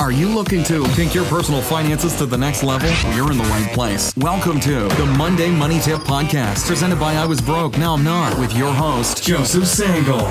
Are you looking to take your personal finances to the next level? Well, you're in the right place. Welcome to the Monday Money Tip Podcast, presented by I Was Broke, Now I'm Not, with your host, Joseph Sangle.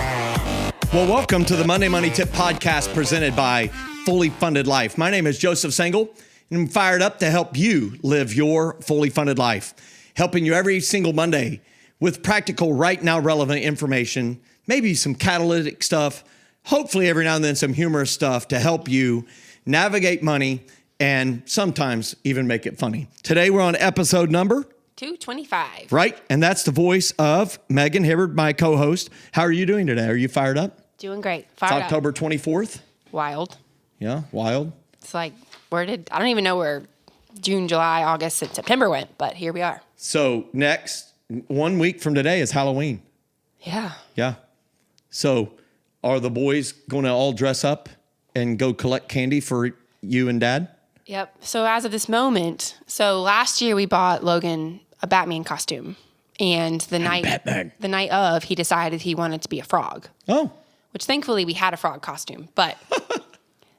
Well, welcome to the Monday Money Tip Podcast, presented by Fully Funded Life. My name is Joseph Sangle, and I'm fired up to help you live your fully funded life, helping you every single Monday with practical, right now relevant information, maybe some catalytic stuff, hopefully every now and then some humorous stuff to help you navigate money, and sometimes even make it funny. Today, we're on episode number 225. Right, and that's the voice of Megan Hibbard, my co-host. How are you doing today? Are you fired up? Doing great. It's October 24th. Wild. Yeah, wild. It's like, I don't even know where June, July, August, and September went, but here we are. So next, 1 week from today is Halloween. Yeah. Yeah. So are the boys going to all dress up and go collect candy for you and Dad? Yep. So as of this moment, last year we bought Logan a Batman costume, and the night of, he decided he wanted to be a frog. Oh. Which thankfully we had a frog costume, but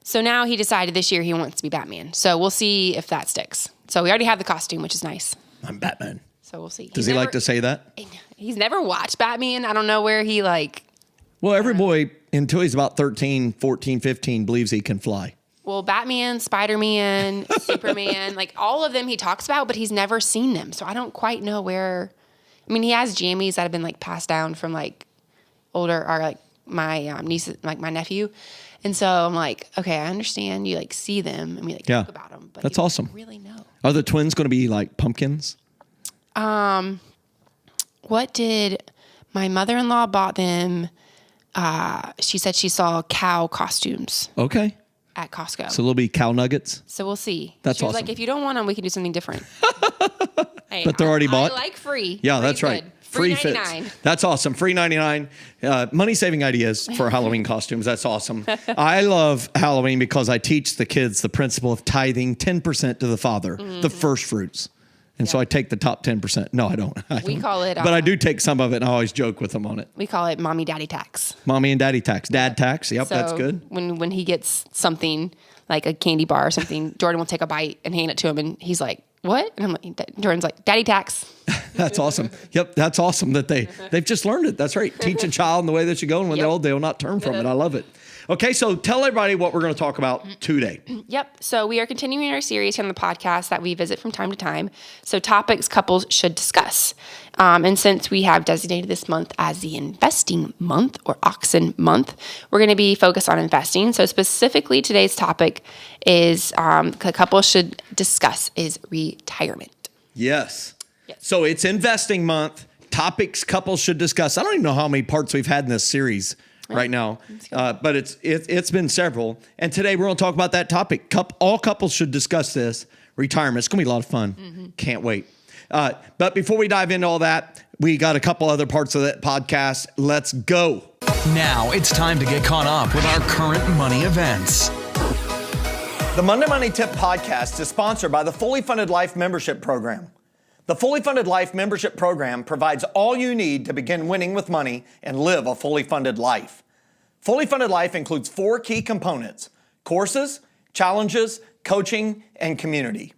so now he decided this year he wants to be Batman. So we'll see if that sticks. So we already have the costume, which is nice. I'm Batman. So we'll see. Does he like to say that? He's never watched Batman. I don't know where he Well, every boy until he's about 13, 14, 15 believes he can fly. Well, Batman, Spider-Man, Superman, all of them he talks about, but he's never seen them. So I don't quite know where. I mean, he has jammies that have been passed down from older, or my niece, my nephew. And so I'm like, okay, I understand you see them and we talk about them, but that's you awesome. Don't really know. Are the twins going to be like pumpkins? What did my mother-in-law bought them? She said she saw cow costumes. Okay. At Costco. So there'll be cow nuggets? So we'll see. That's she was awesome. like, if you don't want them, we can do something different. Hey, but they're already bought? I like free. Yeah, Free's that's right. Good. Free 99. fits. That's awesome. Free 99. Money-saving ideas for Halloween costumes. That's awesome. I love Halloween because I teach the kids the principle of tithing 10% to the Father, the first fruits. And so I take the top 10%. No, I don't. We call it... but I do take some of it, and I always joke with them on it. We call it mommy daddy tax. Mommy and daddy tax. Dad tax. Yep, so that's good. When he gets something, like a candy bar or something, Jordan will take a bite and hand it to him, and he's like, what? And I'm like, Jordan's like, daddy tax. That's awesome. Yep, that's awesome that they've just learned it. That's right. Teach a child in the way that you go, and when they're old, they will not turn from it. I love it. Okay, so tell everybody what we're going to talk about today. Yep. So we are continuing our series here on the podcast that we visit from time to time. So topics couples should discuss. And since we have designated this month as the investing month or Oxen month, we're going to be focused on investing. So specifically today's topic is couples should discuss is retirement. Yes. So it's investing month. Topics couples should discuss. I don't even know how many parts we've had in this series right now, but it's been several. And today we're going to talk about that topic. All couples should discuss this, retirement. It's going to be a lot of fun. Mm-hmm. Can't wait. But before we dive into all that, we got a couple other parts of that podcast. Let's go. Now it's time to get caught up with our current money events. The Monday Money Tip Podcast is sponsored by the Fully Funded Life Membership Program. The Fully Funded Life Membership Program provides all you need to begin winning with money and live a fully funded life. Fully Funded Life includes 4 key components: courses, challenges, coaching, and community.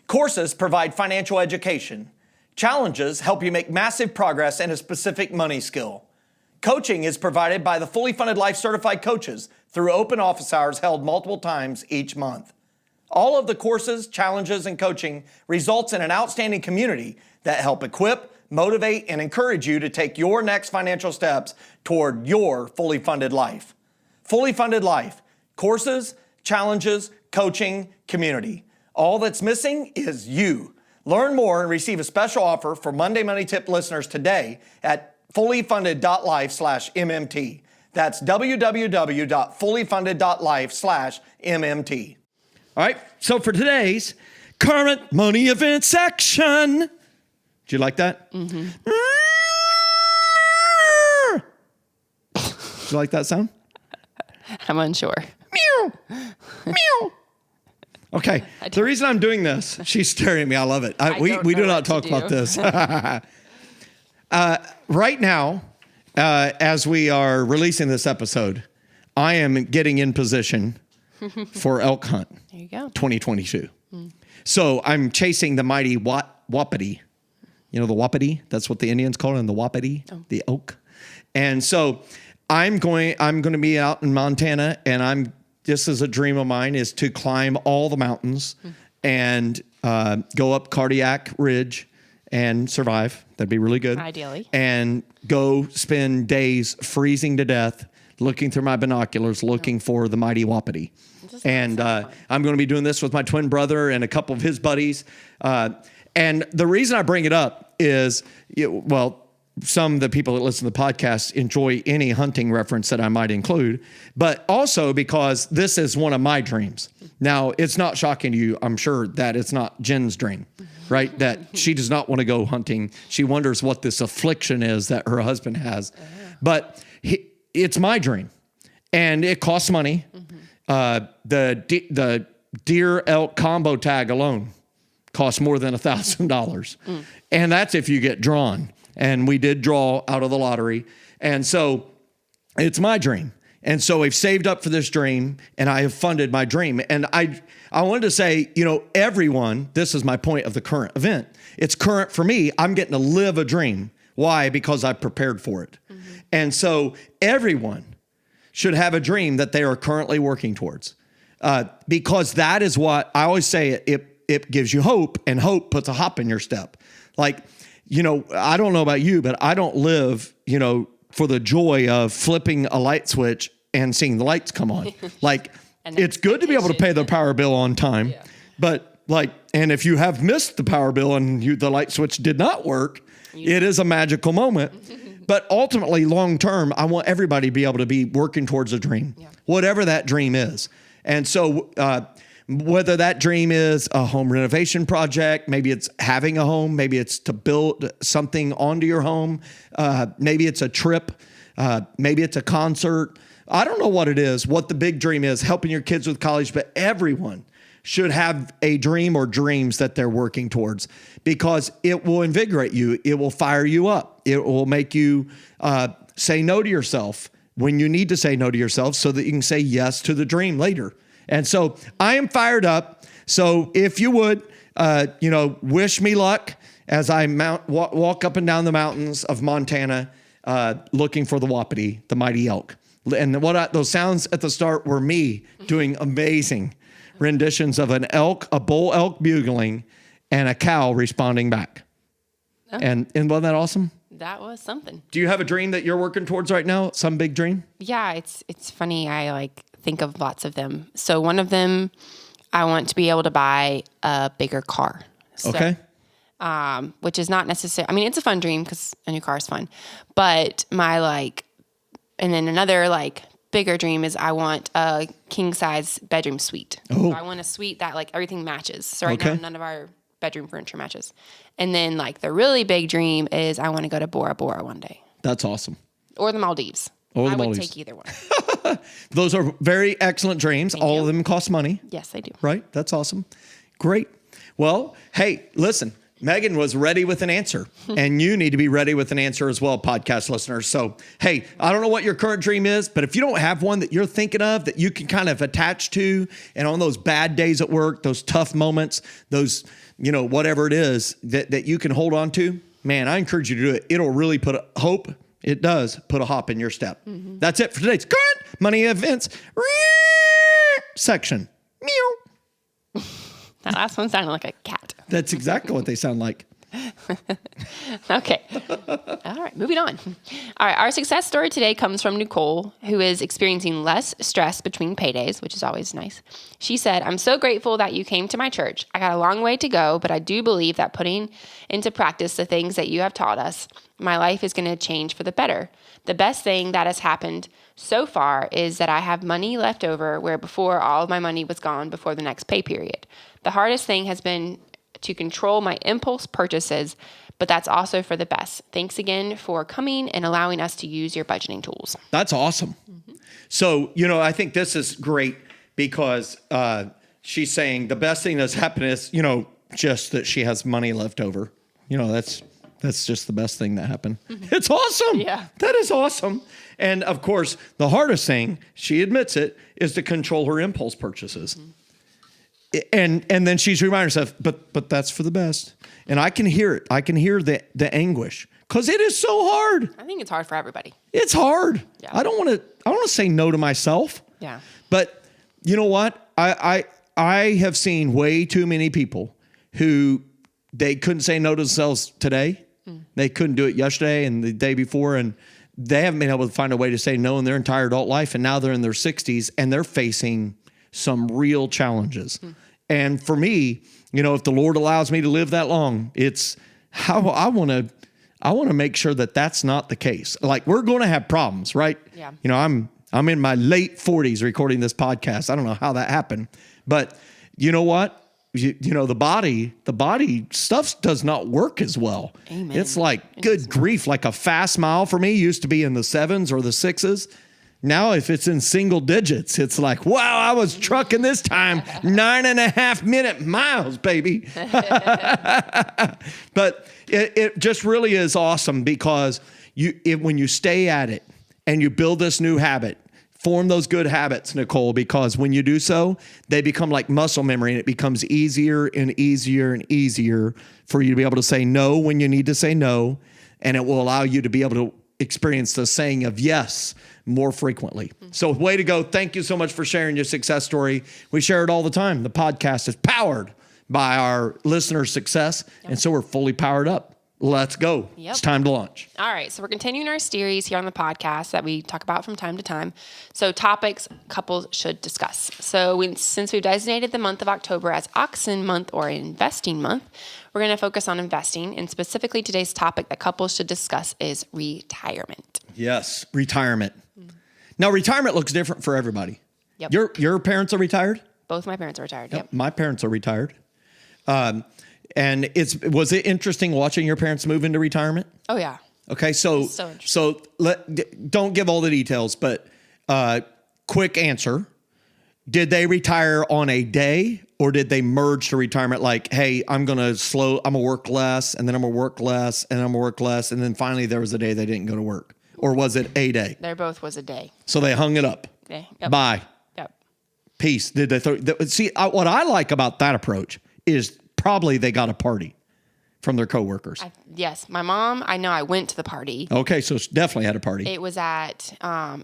Courses provide financial education. Challenges help you make massive progress in a specific money skill. Coaching is provided by the Fully Funded Life certified coaches through open office hours held multiple times each month. All of the courses, challenges, and coaching results in an outstanding community that help equip, motivate, and encourage you to take your next financial steps toward your fully funded life. Fully Funded Life. Courses, challenges, coaching, community. All that's missing is you. Learn more and receive a special offer for Monday Money Tip listeners today at fullyfunded.life/MMT. That's www.fullyfunded.life/MMT. All right, so for today's current money event section, did you like that? Mm-hmm. Did you like that sound? I'm unsure. Meow, meow. Okay, the reason I'm doing this, she's staring at me. I love it. We do not talk about this. Right now, as we are releasing this episode, I am getting in position for elk hunt. There you go. 2022. So I'm chasing the mighty wapiti. You know the wapiti? That's what the Indians call it, the wapiti, the elk. And so I'm going to be out in Montana, and this is a dream of mine, is to climb all the mountains and go up Cardiac Ridge and survive. That'd be really good. Ideally. And go spend days freezing to death, looking through my binoculars, looking for the mighty wapiti. And I'm going to be doing this with my twin brother and a couple of his buddies. And the reason I bring it up is, some of the people that listen to the podcast enjoy any hunting reference that I might include, but also because this is one of my dreams. Now, it's not shocking to you, I'm sure, that it's not Jen's dream, right? That she does not want to go hunting. She wonders what this affliction is that her husband has. But it's my dream, and it costs money. The deer elk combo tag alone costs more than $1,000. And that's if you get drawn. And we did draw out of the lottery. And so it's my dream. And so we've saved up for this dream, and I have funded my dream. And I wanted to say, everyone, this is my point of the current event. It's current for me. I'm getting to live a dream. Why? Because I prepared for it. And so everyone should have a dream that they are currently working towards. Because that is what I always say, it gives you hope, and hope puts a hop in your step. Like, I don't know about you, but I don't live, for the joy of flipping a light switch and seeing the lights come on. Like, it's good to be able to pay the power bill on time, but and if you have missed the power bill and the light switch did not work, it is a magical moment. But ultimately, long term, I want everybody to be able to be working towards a dream, whatever that dream is. And so, whether that dream is a home renovation project, maybe it's having a home, maybe it's to build something onto your home, maybe it's a trip, maybe it's a concert. I don't know what it is, what the big dream is, helping your kids with college, but everyone should have a dream or dreams that they're working towards, because it will invigorate you. It will fire you up. It will make you say no to yourself when you need to say no to yourself, so that you can say yes to the dream later. And so I am fired up. So if you would, wish me luck as I walk up and down the mountains of Montana, looking for the wapiti, the mighty elk. And those sounds at the start were me doing amazing renditions of an elk, a bull elk bugling, and a cow responding back. Oh. And wasn't that awesome? That was something. Do you have a dream that you're working towards right now? Some big dream? Yeah, it's funny. I think of lots of them. So one of them, I want to be able to buy a bigger car. So, okay. Which is not necessary. I mean, it's a fun dream because a new car is fun. But and then another bigger dream is I want a king size bedroom suite. Oh. So I want a suite that everything matches. So right now none of our bedroom furniture matches. And then the really big dream is I want to go to Bora Bora one day. That's awesome. Or the Maldives. I would take either one. Those are very excellent dreams. Thank All you. of them cost money. Yes, they do. Right? That's awesome. Great. Well, hey, listen, Megan was ready with an answer, and you need to be ready with an answer as well, podcast listeners. So, hey, I don't know what your current dream is, but if you don't have one that you're thinking of that you can kind of attach to, and on those bad days at work, those tough moments, those, whatever it is that you can hold on to, man, I encourage you to do it. It'll really put a hope. It does put a hop in your step. Mm-hmm. That's it for today's current money events section. Meow. That last one sounded like a cat. That's exactly what they sound like. Okay. All right, moving on. All right, our success story today comes from Nicole, who is experiencing less stress between paydays, which is always nice. She said, "I'm so grateful that you came to my church. I got a long way to go, but I do believe that putting into practice the things that you have taught us, my life is going to change for the better. The best thing that has happened so far is that I have money left over where before all of my money was gone before the next pay period. The hardest thing has been to control my impulse purchases, but that's also for the best. Thanks again for coming and allowing us to use your budgeting tools." That's awesome. Mm-hmm. So, I think this is great because she's saying the best thing that's happened is, just that she has money left over. That's That's just the best thing that happened. It's awesome. Yeah. That is awesome. And of course, the hardest thing, she admits it, is to control her impulse purchases. And then she's reminding herself, but that's for the best. And I can hear it. I can hear the anguish because it is so hard. I think it's hard for everybody. It's hard. Yeah. I don't want to say no to myself. Yeah. But you know what? I have seen way too many people who they couldn't say no to themselves today. They couldn't do it yesterday and the day before, and they haven't been able to find a way to say no in their entire adult life. And now they're in their 60s and they're facing some real challenges. And for me, if the Lord allows me to live that long, it's how I want to make sure that that's not the case. Like, we're going to have problems, right? Yeah. I'm in my late 40s recording this podcast. I don't know how that happened, but you know what? The body stuff does not work as well. Amen. It's like, good grief, like a fast mile for me used to be in the 7s or the 6s. Now, if it's in single digits, it's like, wow, I was trucking this time 9.5-minute miles, baby. But it just really is awesome because when you stay at it and you build this new habit, form those good habits, Nicole, because when you do so, they become like muscle memory, and it becomes easier and easier and easier for you to be able to say no when you need to say no, and it will allow you to be able to experience the saying of yes more frequently. So way to go. Thank you so much for sharing your success story. We share it all the time. The podcast is powered by our listeners' success, and so we're fully powered up. Let's go. Yep. It's time to launch. All right. So we're continuing our series here on the podcast that we talk about from time to time. So topics couples should discuss. So since we've designated the month of October as Oxen Month or Investing Month, we're going to focus on investing. And specifically today's topic that couples should discuss is retirement. Yes, retirement. Now, retirement looks different for everybody. Yep. Your parents are retired? Both my parents are retired. Yep. My parents are retired. And was it interesting watching your parents move into retirement? Oh, yeah. Okay, so don't give all the details, but quick answer. Did they retire on a day, or did they merge to retirement like, hey, I'm going to work less, and then I'm going to work less, and I'm going to work less, and then finally there was a day they didn't go to work? Or was it a day? There both was a day. So they hung it up. Okay. Yep. Bye. Yep. Peace. Did they see, what I like about that approach is probably they got a party from their coworkers. Yes. My mom, I know I went to the party. Okay, so she definitely had a party. It was at,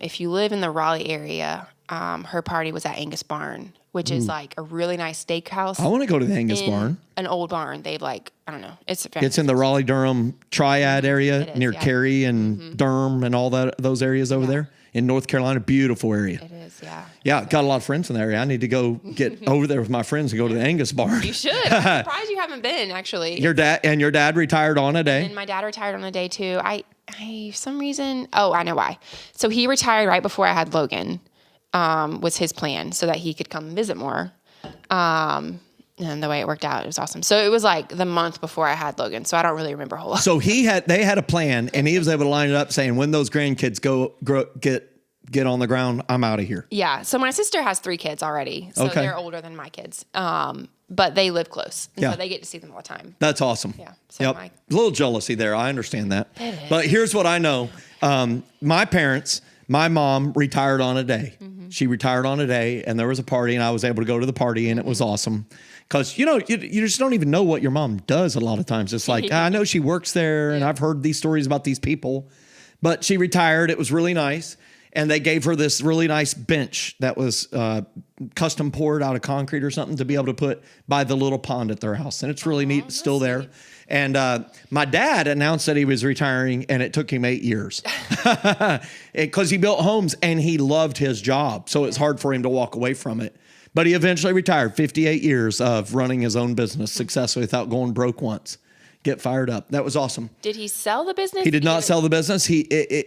if you live in the Raleigh area, her party was at Angus Barn, which is like a really nice steakhouse. I want to go to the Angus Barn. An old barn. They've I don't know. It's in the Raleigh-Durham triad area near Cary and Durham and all those areas over there in North Carolina. Beautiful area. It is, yeah. Yeah, got a lot of friends in the area. I need to go get over there with my friends and go to the Angus Barn. You should. I'm surprised you haven't been, actually. Your dad retired on a day? And my dad retired on a day, too. I for some reason, I know why. So he retired right before I had Logan, was his plan, so that he could come visit more. And the way it worked out, it was awesome. So it was like the month before I had Logan, so I don't really remember a whole lot. So they had a plan, and he was able to line it up saying, when those grandkids get on the ground, I'm out of here. Yeah. So my sister has 3 kids already, so they're older than my kids. But they live close, and so they get to see them all the time. That's awesome. Yeah. So yep. A little jealousy there. I understand that. It is. But here's what I know. My parents, my mom retired on a day. She retired on a day, and there was a party, and I was able to go to the party, and it was awesome. Because, you just don't even know what your mom does a lot of times. It's like, I know she works there, and I've heard these stories about these people. But she retired. It was really nice. And they gave her this really nice bench that was custom poured out of concrete or something to be able to put by the little pond at their house. And it's really neat. It's still there. Neat. And my dad announced that he was retiring, and it took him 8 years because he built homes and he loved his job. So it's hard for him to walk away from it. But he eventually retired, 58 years of running his own business successfully without going broke once. Get fired up. That was awesome. Did he sell the business? He did not sell the business.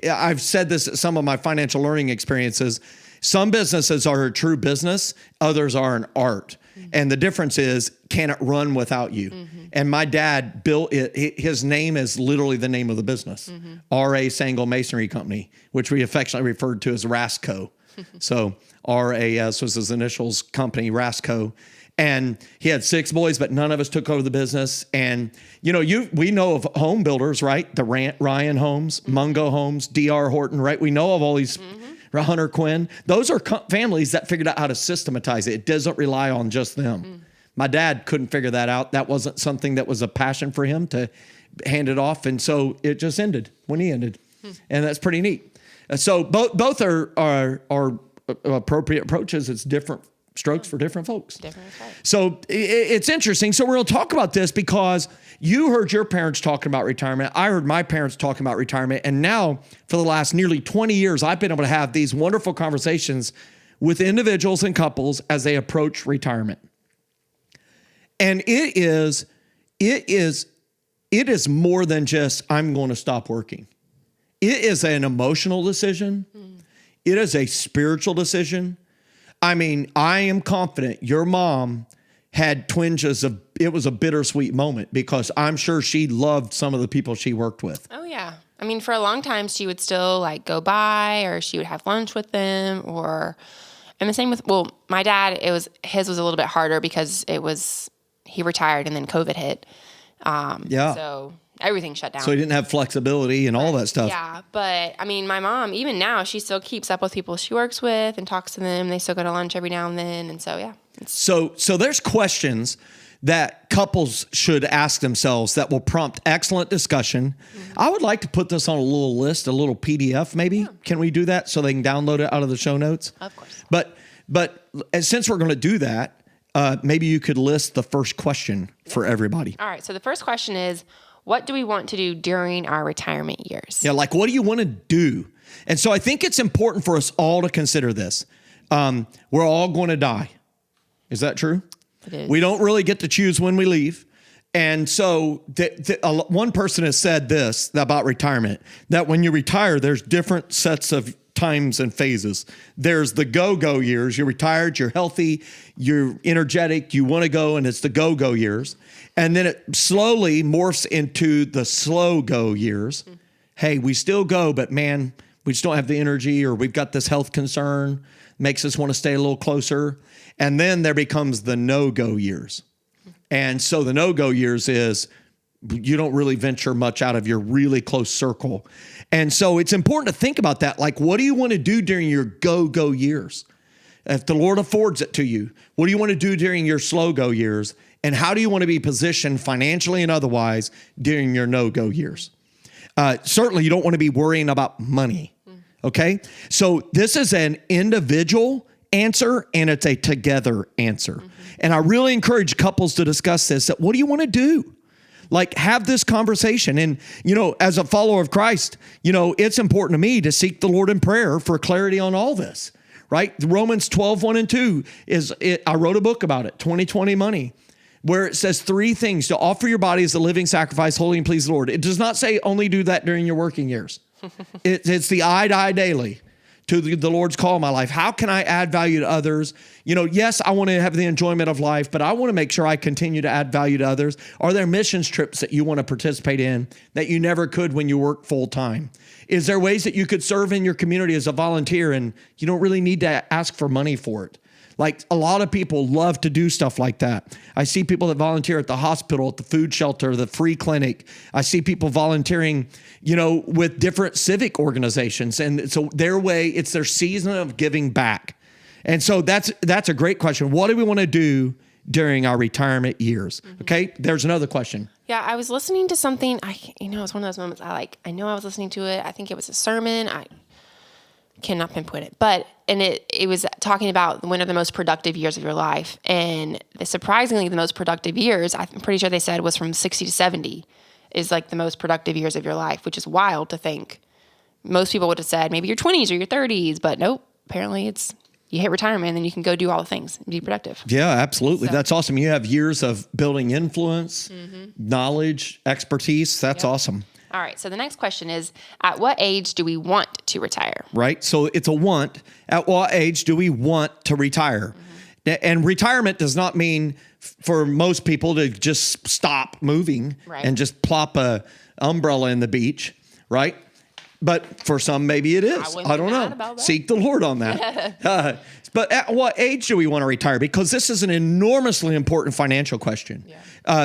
I've said this at some of my financial learning experiences. Some businesses are a true business. Others are an art. And the difference is, can it run without you? And my dad built it. His name is literally the name of the business, R.A. Sangle Masonry Company, which we affectionately referred to as Rasco. So R.A.S. was his initials company, Rasco. And he had 6 boys, but none of us took over the business. And, we know of home builders, right? The Ryan Homes, Mungo Homes, D.R. Horton, right? We know of all these, Hunter Quinn. Those are families that figured out how to systematize it. It doesn't rely on just them. My dad couldn't figure that out. That wasn't something that was a passion for him to hand it off. And so it just ended when he ended. And that's pretty neat. So both are appropriate approaches. It's different strokes for different folks. So it's interesting. So we're going to talk about this because you heard your parents talking about retirement. I heard my parents talking about retirement. And now for the last nearly 20 years, I've been able to have these wonderful conversations with individuals and couples as they approach retirement. And it is more than just, I'm going to stop working. It is an emotional decision. It is a spiritual decision. I mean, I am confident your mom had twinges of, it was a bittersweet moment because I'm sure she loved some of the people she worked with. Oh, yeah. I mean, for a long time, she would still go by or she would have lunch with them and the same with, my dad, his was a little bit harder because he retired and then COVID hit. So everything shut down. So he didn't have flexibility and all that stuff. Yeah. But I mean, my mom, even now, she still keeps up with people she works with and talks to them. They still go to lunch every now and then. And so, yeah. So there's questions that couples should ask themselves that will prompt excellent discussion. I would like to put this on a little list, a little PDF maybe. Yeah. Can we do that so they can download it out of the show notes? Of course. But since we're going to do that, maybe you could list the first question for everybody. All right. So the first question is, what do we want to do during our retirement years? Yeah, what do you want to do? And so I think it's important for us all to consider this. We're all going to die. Is that true? It is. We don't really get to choose when we leave. And so one person has said this about retirement, that when you retire, there's different sets of times and phases. There's the go-go years. You're retired, you're healthy, you're energetic, you want to go, and it's the go-go years. And then it slowly morphs into the slow-go years. Hey, we still go, but man, we just don't have the energy, or we've got this health concern, makes us want to stay a little closer. And then there becomes the no-go years. And so the no-go years is you don't really venture much out of your really close circle. And so it's important to think about that. What do you want to do during your go-go years? If the Lord affords it to you, what do you want to do during your slow-go years? And how do you want to be positioned financially and otherwise during your no-go years? Certainly, you don't want to be worrying about money, okay? So this is an individual answer, and it's a together answer. And I really encourage couples to discuss this. That what do you want to do? Have this conversation. And, as a follower of Christ, it's important to me to seek the Lord in prayer for clarity on all this, right? Romans 12:1-2 I wrote a book about it, 20/20 Money, where it says 3 things: to offer your body as a living sacrifice, holy and please the Lord. It does not say only do that during your working years. It's the I die daily to the Lord's call in my life. How can I add value to others? Yes, I want to have the enjoyment of life, but I want to make sure I continue to add value to others. Are there missions trips that you want to participate in that you never could when you work full time? Is there ways that you could serve in your community as a volunteer and you don't really need to ask for money for it? A lot of people love to do stuff like that. I see people that volunteer at the hospital, at the food shelter, the free clinic. I see people volunteering, with different civic organizations. And so it's their season of giving back. And so that's a great question. What do we want to do during our retirement years? Okay, there's another question. Yeah, I was listening to something. It's one of those moments I know I was listening to it. I think it was a sermon. I cannot pinpoint it, and it was talking about when are the most productive years of your life. And surprisingly, the most productive years, I'm pretty sure they said, was from 60 to 70 is the most productive years of your life, which is wild to think. Most people would have said maybe your 20s or your 30s, but nope, apparently it's you hit retirement and then you can go do all the things and be productive. Yeah, absolutely. So. That's awesome. You have years of building influence, knowledge, expertise. That's awesome. All right. So the next question is, at what age do we want to retire? Right. So it's a want. At what age do we want to retire? And retirement does not mean for most people to just stop moving and just plop a umbrella in the beach. Right. But for some, maybe it is. I don't know. Seek the Lord on that. But at what age do we want to retire? Because this is an enormously important financial question.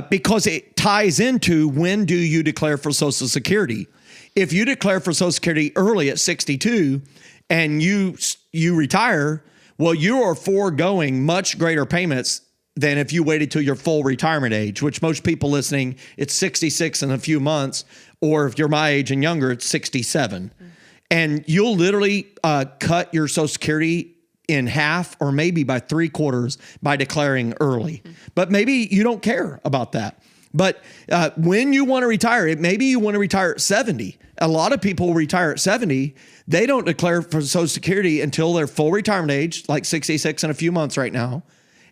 Because it ties into when do you declare for Social Security? If you declare for Social Security early at 62 and you retire, well, you are foregoing much greater payments than if you waited till your full retirement age, which most people listening, it's 66 in a few months, or if you're my age and younger, it's 67. And you'll literally cut your Social Security in half or maybe by 3/4 by declaring early. But maybe you don't care about that. But when you want to retire, maybe you want to retire at 70. A lot of people retire at 70. They don't declare for Social Security until their full retirement age, like 66 in a few months right now.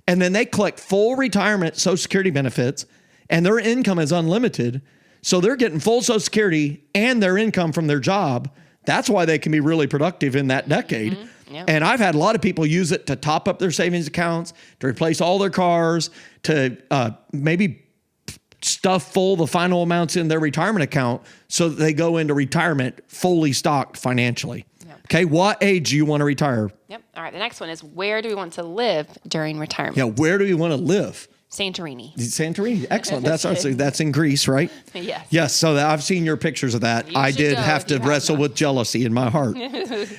And then they collect full retirement Social Security benefits, and their income is unlimited. So they're getting full Social Security and their income from their job. That's why they can be really productive in that decade. And I've had a lot of people use it to top up their savings accounts, to replace all their cars, to maybe stuff full the final amounts in their retirement account so that they go into retirement fully stocked financially. Okay, what age do you want to retire? All right, the next one is, where do we want to live during retirement? Yeah, where do we want to live? Santorini. Santorini, excellent. That's in Greece, right? Yes. Yes, so I've seen your pictures of that. I did have to wrestle with jealousy in my heart.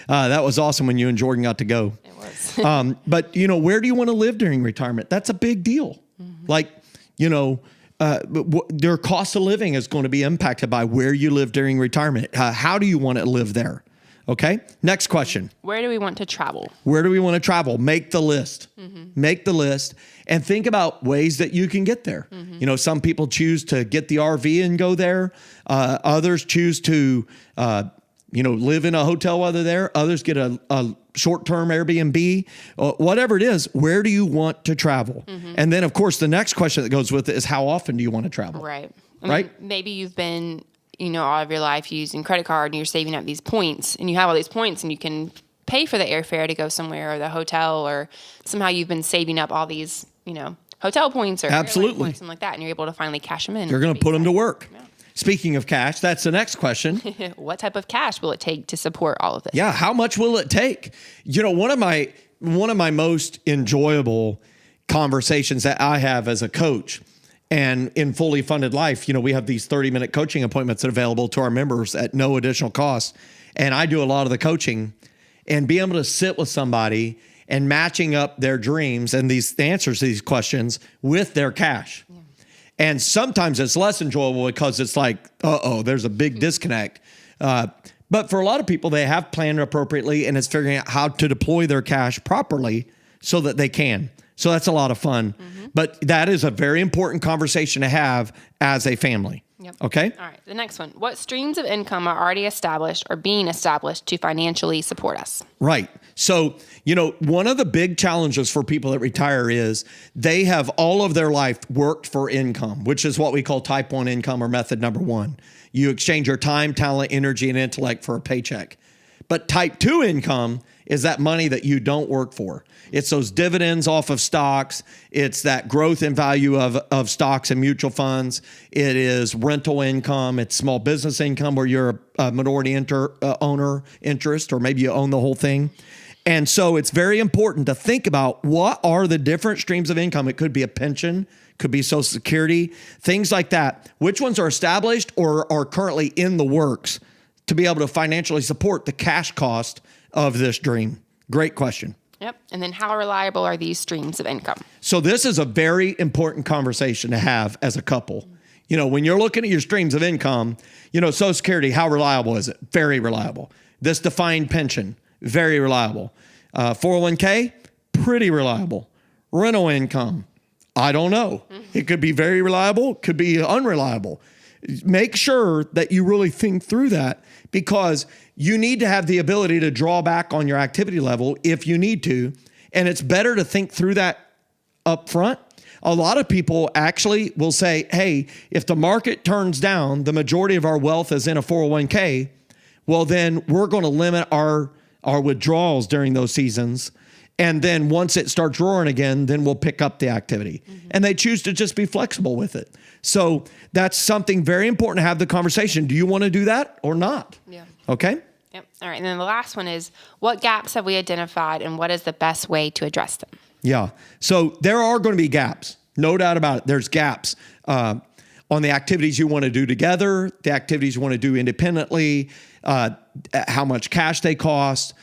That was awesome when you and Jordan got to go. It was. But, where do you want to live during retirement? That's a big deal. Like, their cost of living is going to be impacted by where you live during retirement. How do you want to live there? Okay. Next question. Where do we want to travel? Where do we want to travel? Make the list. Make the list and think about ways that you can get there. Some people choose to get the RV and go there. Others choose to, live in a hotel while they're there. Others get a short-term Airbnb. Whatever it is, where do you want to travel? And then, of course, the next question that goes with it is, how often do you want to travel? Right. Right? Maybe you've been all of your life using credit card and you're saving up these points, and you have all these points and you can pay for the airfare to go somewhere, or the hotel, or somehow you've been saving up all these, hotel points or absolutely points, something like that, and you're able to finally cash them in. You're going to put them to work. Yeah. Speaking of cash, that's the next question. What type of cash will it take to support all of this? Yeah, how much will it take? One of my most enjoyable conversations that I have as a coach, and in Fully Funded Life, we have these 30-minute coaching appointments available to our members at no additional cost. And I do a lot of the coaching, and being able to sit with somebody and matching up their dreams and the answers to these questions with their cash. Yeah. And sometimes it's less enjoyable because it's like, there's a big disconnect. But for a lot of people, they have planned appropriately, and it's figuring out how to deploy their cash properly so that they can. So that's a lot of fun. But that is a very important conversation to have as a family. Yep. Okay? All right. The next one. What streams of income are already established or being established to financially support us? Right. So, one of the big challenges for people that retire is they have all of their life worked for income, which is what we call type 1 income, or method number 1. You exchange your time, talent, energy, and intellect for a paycheck. But type 2 income is that money that you don't work for. It's those dividends off of stocks. It's that growth in value of stocks and mutual funds. It is rental income. It's small business income where you're a minority owner interest, or maybe you own the whole thing. And so it's very important to think about what are the different streams of income. It could be a pension, could be Social Security, things like that. Which ones are established or are currently in the works to be able to financially support the cash cost of this dream? Great question. Yep. And then how reliable are these streams of income? So this is a very important conversation to have as a couple. When you're looking at your streams of income, Social Security, how reliable is it? Very reliable. This defined pension, very reliable. 401k, pretty reliable. Rental income, I don't know. It could be very reliable, could be unreliable. Make sure that you really think through that, because you need to have the ability to draw back on your activity level if you need to. And it's better to think through that up front. A lot of people actually will say, hey, if the market turns down, the majority of our wealth is in a 401k, well, then we're going to limit our withdrawals during those seasons. And then once it starts roaring again, then we'll pick up the activity. And they choose to just be flexible with it. So that's something very important to have the conversation. Do you want to do that or not? Yeah. Okay? Yep. All right. And then the last one is, what gaps have we identified and what is the best way to address them? Yeah. So there are going to be gaps. No doubt about it. There's gaps on the activities you want to do together, the activities you want to do independently, how much cash they cost,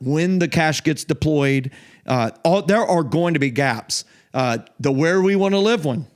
when the cash gets deployed. There are going to be gaps. The where we want to live one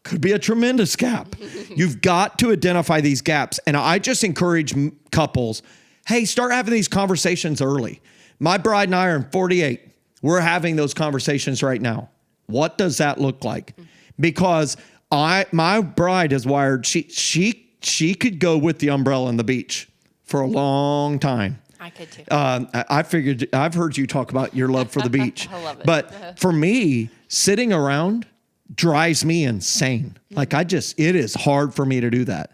could be a tremendous gap. You've got to identify these gaps. And I just encourage couples, hey, start having these conversations early. My bride and I are in 48. We're having those conversations right now. What does that look like? Because my bride is wired. She could go with the umbrella on the beach for a long time. I could too. I figured I've heard you talk about your love for the beach. I love it. But for me, sitting around drives me insane. Like it is hard for me to do that.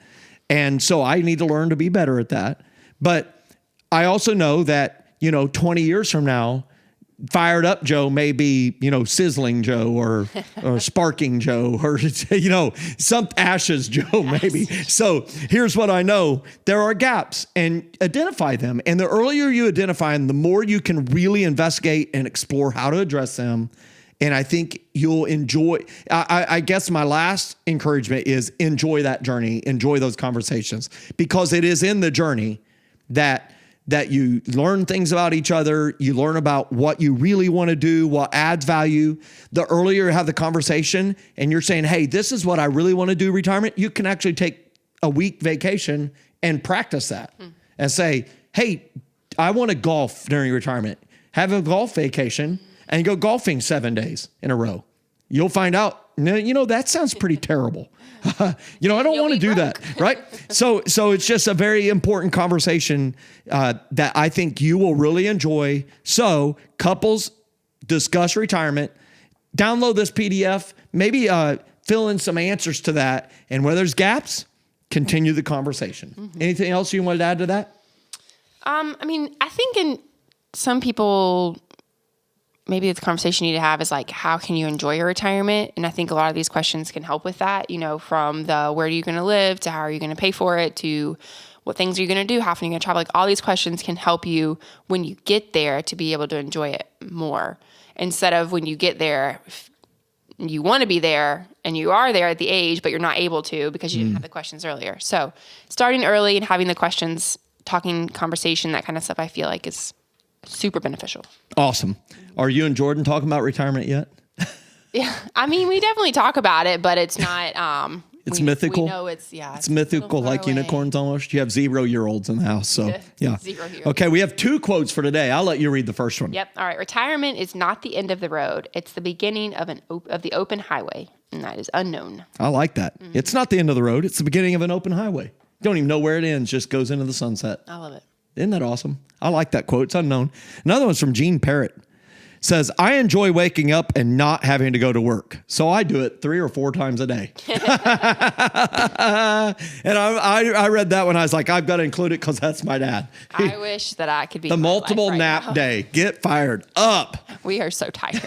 And so I need to learn to be better at that. But I also know that, 20 years from now, fired up Joe may be, sizzling Joe or sparking Joe or, some ashes Joe maybe. So here's what I know. There are gaps and identify them. And the earlier you identify them, the more you can really investigate and explore how to address them. And I think you'll enjoy, I guess my last encouragement is enjoy that journey, enjoy those conversations, because it is in the journey that you learn things about each other, you learn about what you really want to do, what adds value. The earlier you have the conversation and you're saying, hey, this is what I really want to do retirement, you can actually take a week vacation and practice that and say, hey, I want to golf during retirement. Have a golf vacation and go golfing 7 days in a row. You'll find out, that sounds pretty terrible. I don't want to do that, right? So it's just a very important conversation that I think you will really enjoy. So couples discuss retirement, download this PDF, maybe fill in some answers to that. And where there's gaps, continue the conversation. Anything else you wanted to add to that? I think in some people, maybe it's a conversation you need to have is like, how can you enjoy your retirement? And I think a lot of these questions can help with that, from the where are you going to live to how are you going to pay for it to what things are you going to do, how often are you going to travel? Like all these questions can help you when you get there to be able to enjoy it more instead of when you get there, you want to be there and you are there at the age, but you're not able to because you didn't have the questions earlier. So starting early and having the questions, talking, conversation, that kind of stuff, I feel like is super beneficial. Awesome. Are you and Jordan talking about retirement yet? Yeah. We definitely talk about it, but it's not, it's mythical. We know it's mythical, like away. Unicorns almost. You have 0-year-olds in the house. So yeah. 0-year-olds. Okay. We have 2 quotes for today. I'll let you read the first one. Yep. All right. Retirement is not the end of the road. It's the beginning of the open highway. And that is unknown. I like that. It's not the end of the road. It's the beginning of an open highway. You don't even know where it ends. Just goes into the sunset. I love it. Isn't that awesome? I like that quote. It's unknown. Another one's from Gene Parrott. Says, I enjoy waking up and not having to go to work. So I do it 3 or 4 times a day. And I read that when I was like, I've got to include it because that's my dad. I wish that I could be the multiple nap day. Get fired up. We are so tired.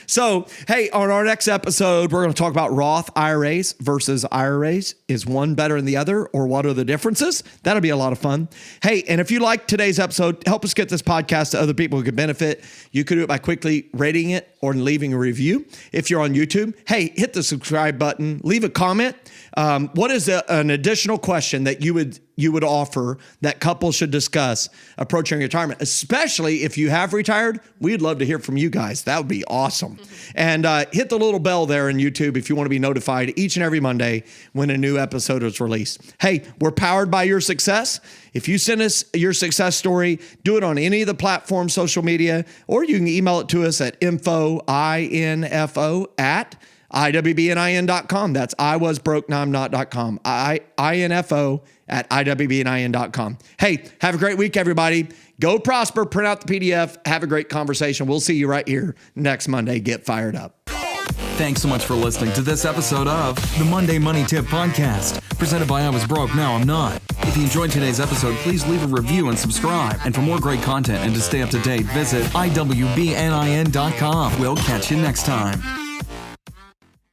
So, hey, on our next episode, we're going to talk about Roth IRAs versus IRAs. Is one better than the other, or what are the differences? That'll be a lot of fun. Hey, and if you like today's episode, help us get this podcast to other people who could benefit. You could do it by quickly rating it or leaving a review. If you're on YouTube, hey, hit the subscribe button, leave a comment. What is an additional question that you would offer that couples should discuss approaching retirement, especially if you have retired? We'd love to hear from you guys. That would be awesome. And hit the little bell there in YouTube if you want to be notified each and every Monday when a new episode is released. Hey, we're powered by your success. If you send us your success story, do it on any of the platforms, social media, or you can email it to us at info@iwbnin.com. That's iwasbrokenowimnot.com. info@iwbnin.com. Hey, have a great week, everybody. Go prosper, print out the PDF, have a great conversation. We'll see you right here next Monday. Get fired up. Thanks so much for listening to this episode of the Monday Money Tip Podcast, presented by I Was Broke, Now I'm Not. If you enjoyed today's episode, please leave a review and subscribe. And for more great content and to stay up to date, visit iwbnin.com. We'll catch you next time.